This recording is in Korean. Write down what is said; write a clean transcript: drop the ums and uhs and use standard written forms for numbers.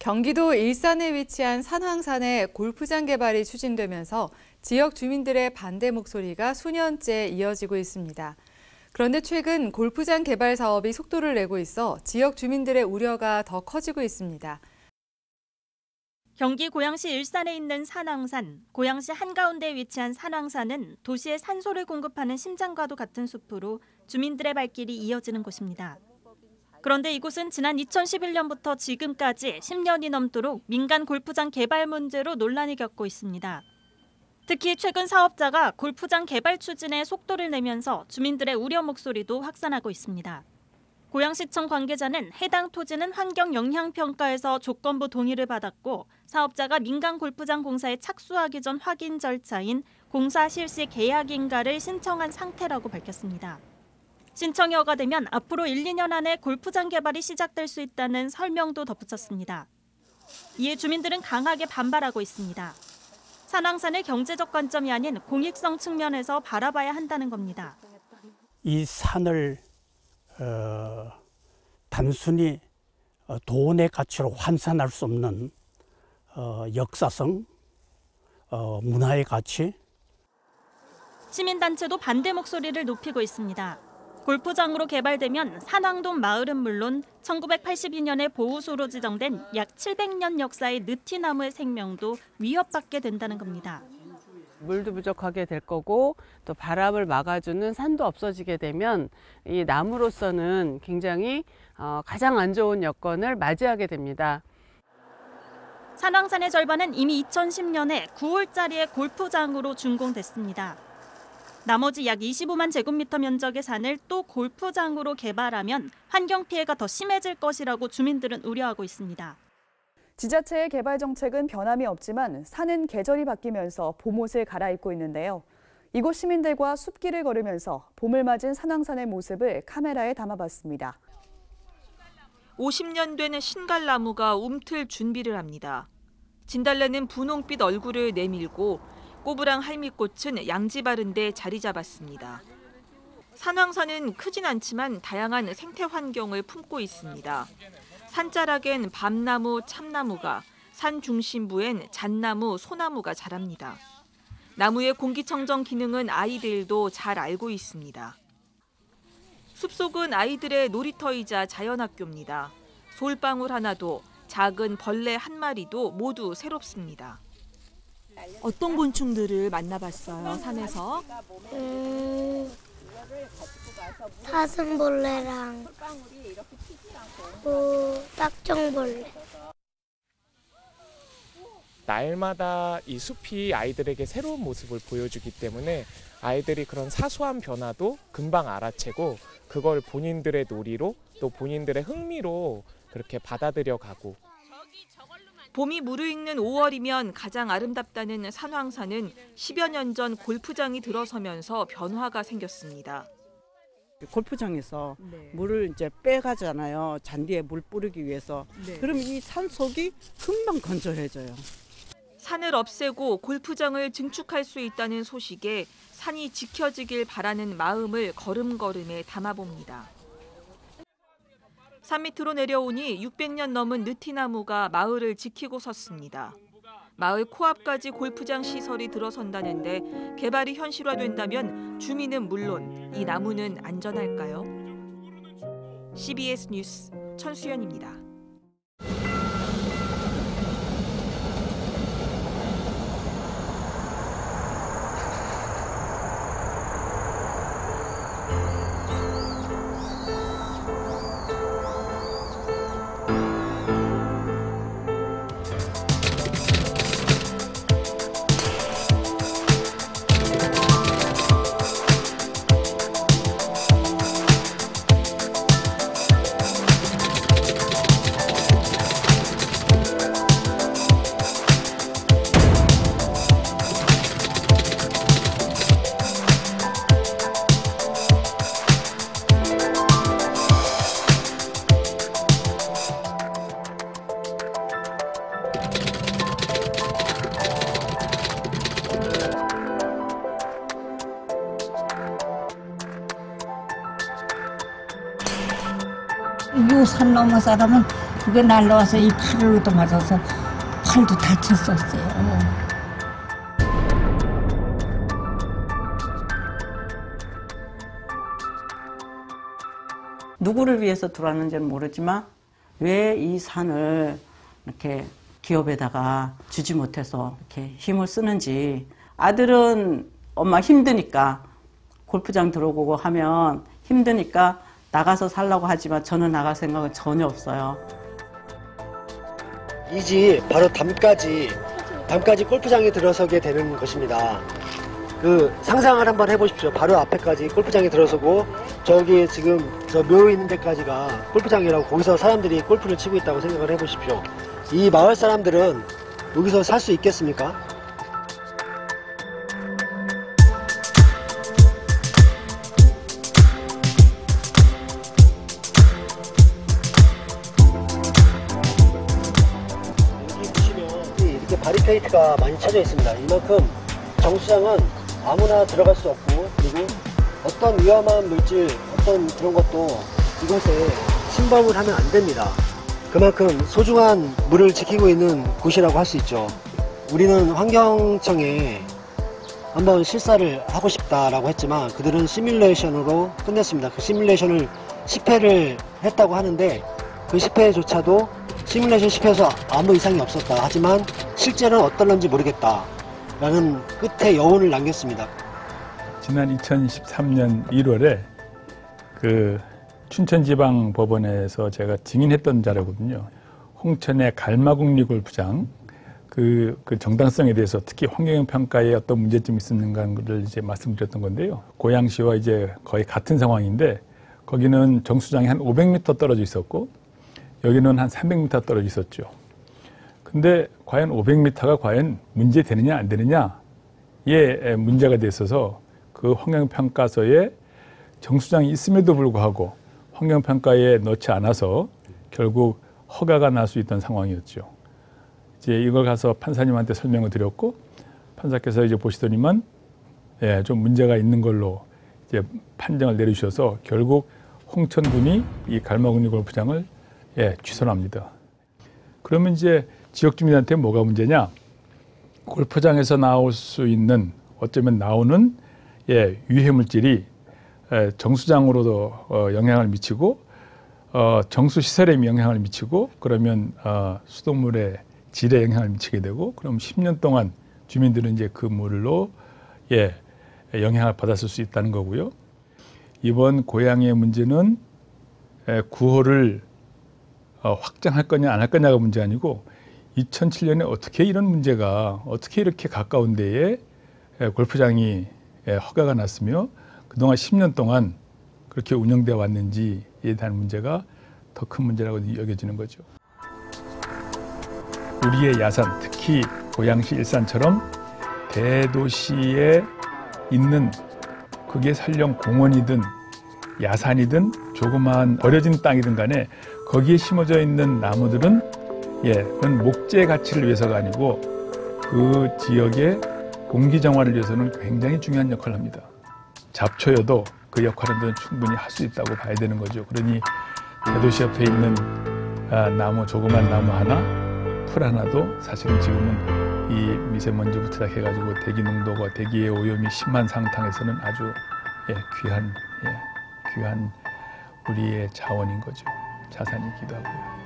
경기도 일산에 위치한 산왕산의 골프장 개발이 추진되면서 지역 주민들의 반대 목소리가 수년째 이어지고 있습니다. 그런데 최근 골프장 개발 사업이 속도를 내고 있어 지역 주민들의 우려가 더 커지고 있습니다. 경기 고양시 일산에 있는 산왕산, 고양시 한가운데에 위치한 산왕산은 도시에 산소를 공급하는 심장과도 같은 숲으로 주민들의 발길이 이어지는 곳입니다. 그런데 이곳은 지난 2011년부터 지금까지 10년이 넘도록 민간 골프장 개발 문제로 논란을 겪고 있습니다. 특히 최근 사업자가 골프장 개발 추진에 속도를 내면서 주민들의 우려 목소리도 확산하고 있습니다. 고양시청 관계자는 해당 토지는 환경영향평가에서 조건부 동의를 받았고 사업자가 민간 골프장 공사에 착수하기 전 확인 절차인 공사 실시 계약인가를 신청한 상태라고 밝혔습니다. 신청이 허가되면 앞으로 1, 2년 안에 골프장 개발이 시작될 수 있다는 설명도 덧붙였습니다. 이에 주민들은 강하게 반발하고 있습니다. 산왕산을 경제적 관점이 아닌 공익성 측면에서 바라봐야 한다는 겁니다. 이 산을 단순히 돈의 가치로 환산할 수 없는 역사성, 문화의 가치. 시민단체도 반대 목소리를 높이고 있습니다. 골프장으로 개발되면 산왕동 마을은 물론 1982년에 보호소로 지정된 약 700년 역사의 느티나무의 생명도 위협받게 된다는 겁니다. 물도 부족하게 될 거고 또 바람을 막아주는 산도 없어지게 되면 이 나무로서는 굉장히 가장 안 좋은 여건을 맞이하게 됩니다. 산왕산의 절반은 이미 2010년에 9홀짜리의 골프장으로 준공됐습니다. 나머지 약 25만 제곱미터 면적의 산을 또 골프장으로 개발하면 환경 피해가 더 심해질 것이라고 주민들은 우려하고 있습니다. 지자체의 개발 정책은 변함이 없지만 산은 계절이 바뀌면서 봄옷을 갈아입고 있는데요. 이곳 시민들과 숲길을 걸으면서 봄을 맞은 산왕산의 모습을 카메라에 담아봤습니다. 50년 된 신갈나무가 움틀 준비를 합니다. 진달래는 분홍빛 얼굴을 내밀고 꼬부랑 할미꽃은 양지 바른 데 자리 잡았습니다. 산왕산은 크진 않지만 다양한 생태 환경을 품고 있습니다. 산자락엔 밤나무, 참나무가, 산 중심부엔 잣나무, 소나무가 자랍니다. 나무의 공기청정 기능은 아이들도 잘 알고 있습니다. 숲속은 아이들의 놀이터이자 자연학교입니다. 솔방울 하나도, 작은 벌레 한 마리도 모두 새롭습니다. 어떤 곤충들을 만나봤어요, 산에서? 사슴벌레랑 딱정벌레. 날마다 이 숲이 아이들에게 새로운 모습을 보여주기 때문에 아이들이 그런 사소한 변화도 금방 알아채고 그걸 본인들의 놀이로 또 본인들의 흥미로 그렇게 받아들여 가고. 봄이 무르익는 5월이면 가장 아름답다는 산왕산은 10여 년 전 골프장이 들어서면서 변화가 생겼습니다. 골프장에서 물을 이제 빼가잖아요. 잔디에 물 뿌리기 위해서. 그럼 이 산속이 금방 건조해져요. 산을 없애고 골프장을 증축할 수 있다는 소식에 산이 지켜지길 바라는 마음을 걸음걸음에 담아봅니다. 산 밑으로 내려오니 600년 넘은 느티나무가 마을을 지키고 섰습니다. 마을 코앞까지 골프장 시설이 들어선다는데 개발이 현실화된다면 주민은 물론 이 나무는 안전할까요? CBS 뉴스 천수연입니다. 이 산 넘어 사람은 그게 날라와서 이 팔을 얻어맞아서 팔도 다쳤었어요. 누구를 위해서 들어왔는지는 모르지만 왜 이 산을 이렇게 기업에다가 주지 못해서 이렇게 힘을 쓰는지. 아들은 엄마 힘드니까 골프장 들어오고 하면 힘드니까 나가서 살라고 하지만 저는 나갈 생각은 전혀 없어요. 이 집 바로 담까지 골프장에 들어서게 되는 것입니다. 그 상상을 한번 해보십시오. 바로 앞에까지 골프장에 들어서고 저기 지금 저 묘 있는 데까지가 골프장이라고 거기서 사람들이 골프를 치고 있다고 생각을 해보십시오. 이 마을 사람들은 여기서 살 수 있겠습니까? 여기 보시면 이렇게 바리케이트가 많이 쳐져 있습니다. 이만큼 정수장은 아무나 들어갈 수 없고, 그리고 어떤 위험한 물질, 어떤 그런 것도 이곳에 침범을 하면 안 됩니다. 그만큼 소중한 물을 지키고 있는 곳이라고 할 수 있죠. 우리는 환경청에 한번 실사를 하고 싶다라고 했지만 그들은 시뮬레이션으로 끝냈습니다. 그 시뮬레이션을 10회를 했다고 하는데 그 10회조차도 시뮬레이션 10회에서 아무 이상이 없었다. 하지만 실제로는 어떨런지 모르겠다 라는 끝에 여운을 남겼습니다. 지난 2013년 1월에 그 춘천지방법원에서 제가 증인했던 자료거든요. 홍천의 갈마국리 골프장 그 정당성에 대해서 특히 환경 평가에 어떤 문제점이 있었는가를 이제 말씀드렸던 건데요. 고양시와 이제 거의 같은 상황인데 거기는 정수장이 한 500m 떨어져 있었고 여기는 한 300m 떨어져 있었죠. 근데 과연 500m가 과연 문제되느냐 안 되느냐에 문제가 돼 있어서 그 환경평가서에 정수장이 있음에도 불구하고 환경평가에 넣지 않아서 결국 허가가 날 수 있던 상황이었죠. 이제 이걸 가서 판사님한테 설명을 드렸고 판사께서 이제 보시더니만 좀 문제가 있는 걸로 이제 판정을 내리셔서 결국 홍천군이 이 갈마국리 골프장을 취소합니다. 그러면 이제 지역 주민한테 뭐가 문제냐? 골프장에서 나올 수 있는 어쩌면 나오는 유해 물질이 정수장으로도 영향을 미치고 정수 시설에 영향을 미치고 그러면 수돗물의 질에 영향을 미치게 되고 그럼 10년 동안 주민들은 이제 그 물로 영향을 받았을 수 있다는 거고요. 이번 고양이의 문제는 구호를 확장할 거냐 안 할 거냐가 문제 아니고 2007년에 어떻게 이런 문제가 어떻게 이렇게 가까운 데에 골프장이 허가가 났으며 그동안 10년 동안 그렇게 운영되어 왔는지에 대한 문제가 더 큰 문제라고 여겨지는 거죠. 우리의 야산, 특히 고양시 일산처럼 대도시에 있는 그게 설령 공원이든 야산이든 조그마한 버려진 땅이든 간에 거기에 심어져 있는 나무들은 그건 목재 가치를 위해서가 아니고 그 지역의 공기 정화를 위해서는 굉장히 중요한 역할을 합니다. 잡초여도 그 역할은 충분히 할 수 있다고 봐야 되는 거죠. 그러니 대도시 옆에 있는 나무, 조그만 나무 하나, 풀 하나도 사실은 지금은 이 미세먼지부터 시작해가지고 대기 농도가 대기의 오염이 심한 상황에서는 아주 귀한 우리의 자원인 거죠. 자산이기도 하고요.